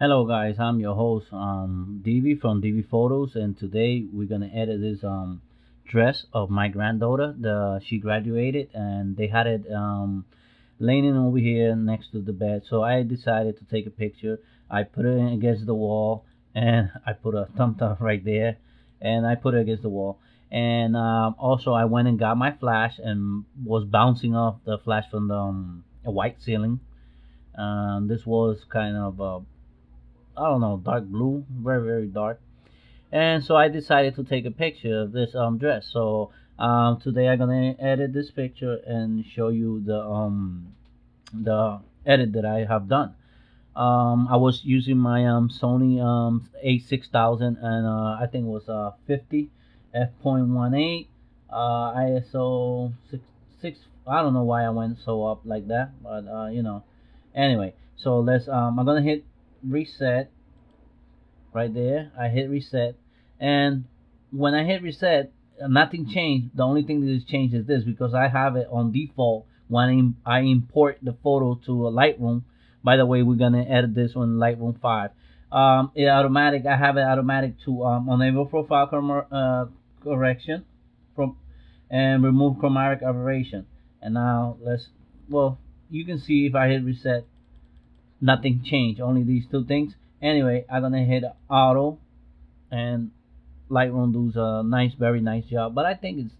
Hello guys, I'm your host DV from DV Photos, and today we're gonna edit this dress of my granddaughter. She graduated and they had it laying over here next to the bed. So I decided to take a picture. I put it against the wall and I put a thumbs up right there, and I put it against the wall. And also I went and got my flash and was bouncing off the flash from the a white ceiling. This was kind of I don't know, dark blue, very very dark. And so I decided to take a picture of this dress. So today I'm gonna edit this picture and show you the edit that I have done. I was using my Sony A6000, and I think it was 50 f.18 ISO 6. I don't know why I went so up like that, but anyway. So let's I'm gonna hit reset right there. I hit reset, and when I hit reset, nothing changed. The only thing that is changed is this, because I have it on default when I import the photo to a Lightroom. By the way, we're gonna edit this on Lightroom 5. It automatic. I have it automatic to enable profile correction from and remove chromatic aberration. And now well, you can see if I hit reset, nothing changed, only these two things. Anyway, I'm gonna hit auto, and Lightroom does a very nice job, but I think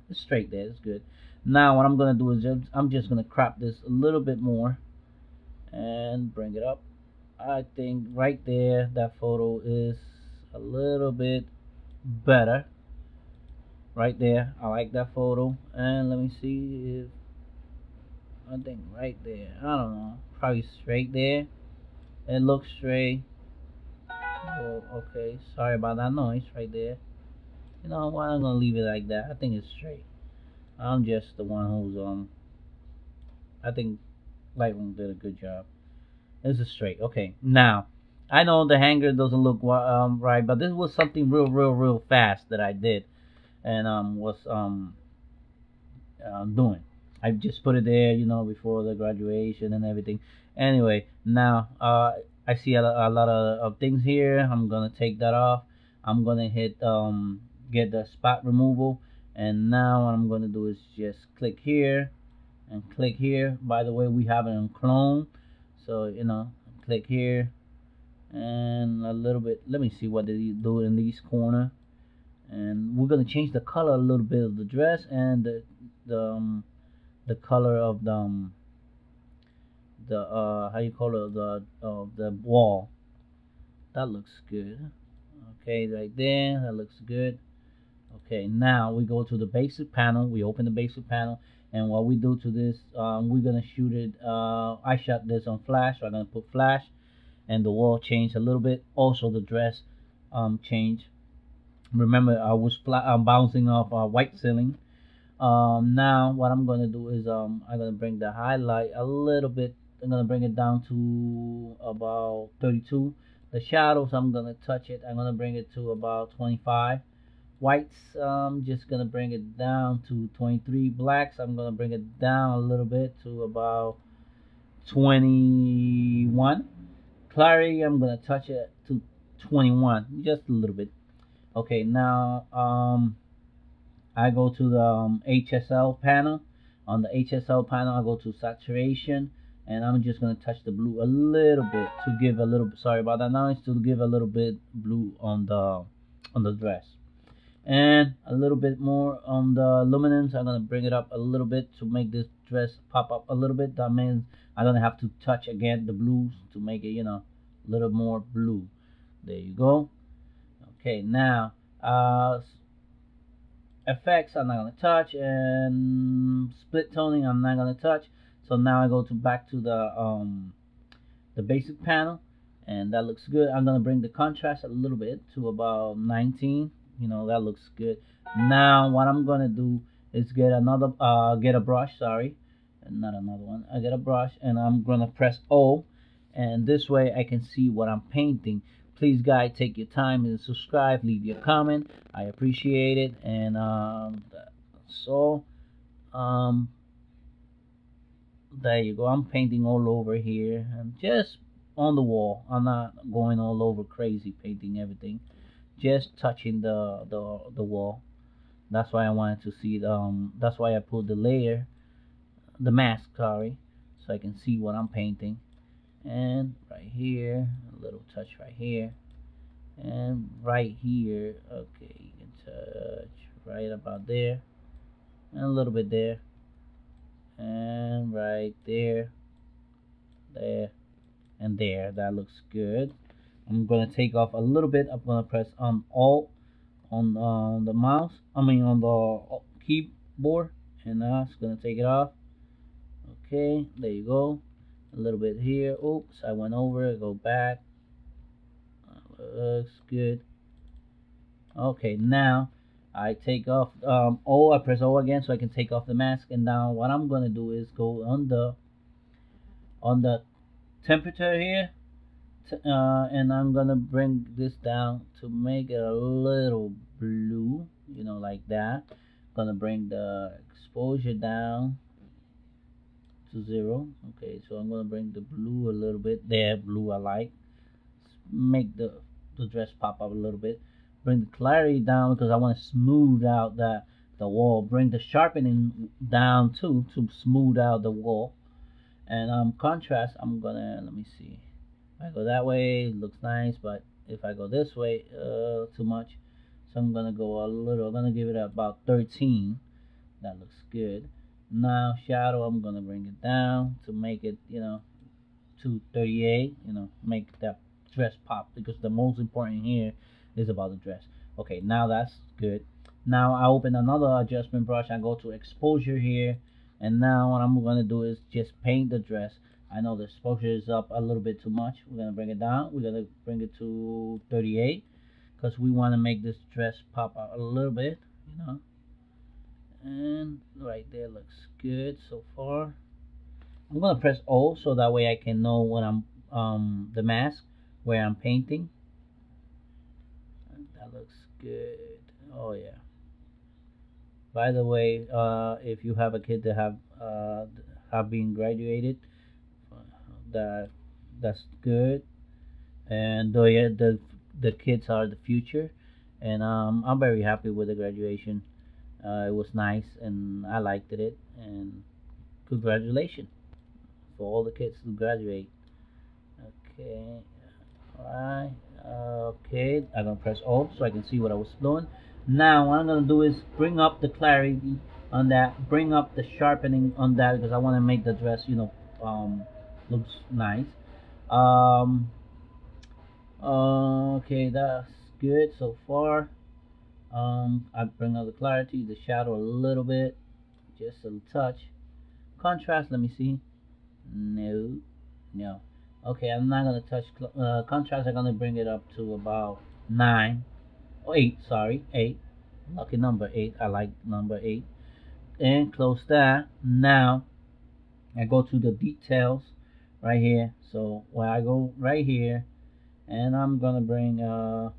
it's straight there. It's good. Now what I'm gonna do is I'm just gonna crop this a little bit more and bring it up. I think right there that photo is a little bit better right there. I like that photo. And let me see if I think right there, I don't know, probably straight there. It looks straight. Oh, okay, sorry about that noise right there. You know what, I'm gonna leave it like that. I think it's straight. I'm just the one who's I think Lightroom did a good job. This is straight. Okay, now I know the hanger doesn't look right, but this was something real fast that I did, and was doing. I just put it there, before the graduation and everything. Anyway, now I see a lot of things here. I'm gonna take that off. I'm gonna hit get the spot removal, and now what I'm gonna do is just click here and click here. By the way, we have it on clone, so click here and a little bit. Let me see what they do in these corner, and we're gonna change the color a little bit of the dress and the color of the how you call it, the wall. That looks good. Okay, right there, that looks good. Okay, now we go to the basic panel. We open the basic panel, and what we do to this, we're gonna shoot it. I shot this on flash, so I'm gonna put flash, and the wall changed a little bit. Also, the dress changed. Remember, I was bouncing off a white ceiling. Now what I'm gonna do is I'm gonna bring the highlight a little bit. I'm gonna bring it down to about 32. The shadows, I'm gonna touch it. I'm gonna bring it to about 25. Whites, just gonna bring it down to 23. Blacks, I'm gonna bring it down a little bit to about 21. Clarity, I'm gonna touch it to 21, just a little bit. Okay, now I go to the HSL panel. On the HSL panel, I go to saturation, and I'm just gonna touch the blue a little bit to give a little. Sorry about that noise. To give a little bit blue on the dress, and a little bit more on the luminance. I'm gonna bring it up a little bit to make this dress pop up a little bit. That means I'm gonna have to touch again the blues to make it, a little more blue. There you go. Okay, now effects I'm not gonna touch, and split toning I'm not gonna touch. So now I go to back to the basic panel, and that looks good. I'm gonna bring the contrast a little bit to about 19. That looks good. Now what I'm gonna do is get a brush, sorry, and not another one. I get a brush, and I'm gonna press O, and this way I can see what I'm painting. Please guys, take your time and subscribe, leave your comment. I appreciate it. And so there you go. I'm painting all over here, and just on the wall. I'm not going all over crazy painting everything, just touching the wall. That's why I wanted to see that's why I put the layer, the mask, sorry, so I can see what I'm painting. And right here, a little touch right here, and right here. Okay, you can touch right about there, and a little bit there, and right there, there, and there. That looks good. I'm gonna take off a little bit. I'm gonna press Alt on the mouse. I mean on the keyboard, and that's gonna take it off. Okay, there you go. A little bit here. Oops, I went over. Go back. Looks good. Okay, now I take off O. I press O again so I can take off the mask. And now what I'm gonna do is go on the temperature here, and I'm gonna bring this down to make it a little blue, like that. Gonna bring the exposure down to 0. Okay, so I'm gonna bring the blue a little bit there. Blue I like. Make the dress pop up a little bit. Bring the clarity down because I want to smooth out the wall. Bring the sharpening down too to smooth out the wall. And contrast, I'm gonna, let me see. If I go that way, it looks nice, but if I go this way, too much. So I'm gonna go a little. I'm gonna give it about 13. That looks good. Now shadow, I'm gonna bring it down to make it, to 38. Make that dress pop, because the most important here is about the dress. Okay, now that's good. Now I open another adjustment brush. I go to exposure here, and now what I'm gonna do is just paint the dress. I know the exposure is up a little bit too much. We're gonna bring it down. We're gonna bring it to 38 because we want to make this dress pop out a little bit, and right there looks good so far. I'm gonna press O so that way I can know when I'm the mask where I'm painting. That looks good. Oh yeah. By the way, if you have a kid that have been graduated, that that's good. And yeah, the kids are the future, and I'm very happy with the graduation. It was nice, and I liked it. And congratulations for all the kids who graduate. Okay, alright. Okay, I'm gonna press Alt so I can see what I was doing. Now what I'm gonna do is bring up the clarity on that, bring up the sharpening on that, because I want to make the dress, looks nice. Um, okay, that's good so far. I bring up the clarity, the shadow a little bit, just a touch. Contrast, let me see. No, no. Okay, I'm not gonna touch contrast. I'm gonna bring it up to about 9 or 8. Sorry, 8. Lucky number 8. I like number 8. And close that. Now I go to the details right here. So when I go right here, and I'm gonna bring that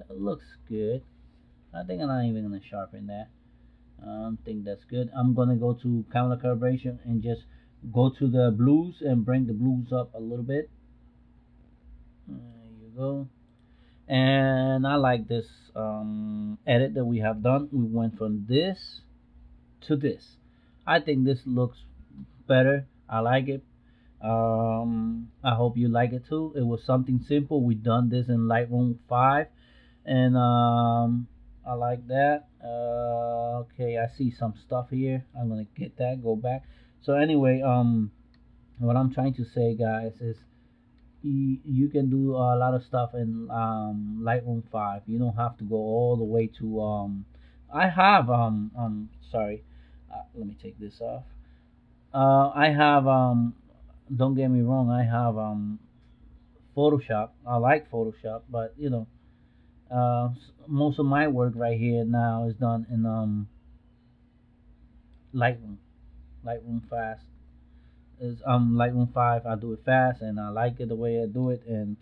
looks good. I think I'm not even gonna sharpen that. I think that's good. I'm gonna go to counter calibration and just go to the blues and bring the blues up a little bit. There you go. And I like this edit that we have done. We went from this to this. I think this looks better. I like it. I hope you like it too. It was something simple. We done this in Lightroom 5, and I like that. Okay, I see some stuff here. I'm gonna get that. Go back. So anyway, what I'm trying to say, guys, is you can do a lot of stuff in Lightroom 5. You don't have to go all the way to I have sorry, let me take this off. I have don't get me wrong, I have Photoshop. I like Photoshop, but most of my work right here now is done in Lightroom. Lightroom fast is Lightroom 5. I do it fast, and I like it the way I do it. And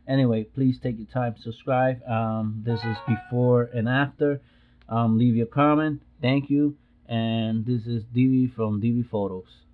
anyway, please take your time to subscribe. This is before and after. Leave your comment. Thank you. And this is DV from DV Photos.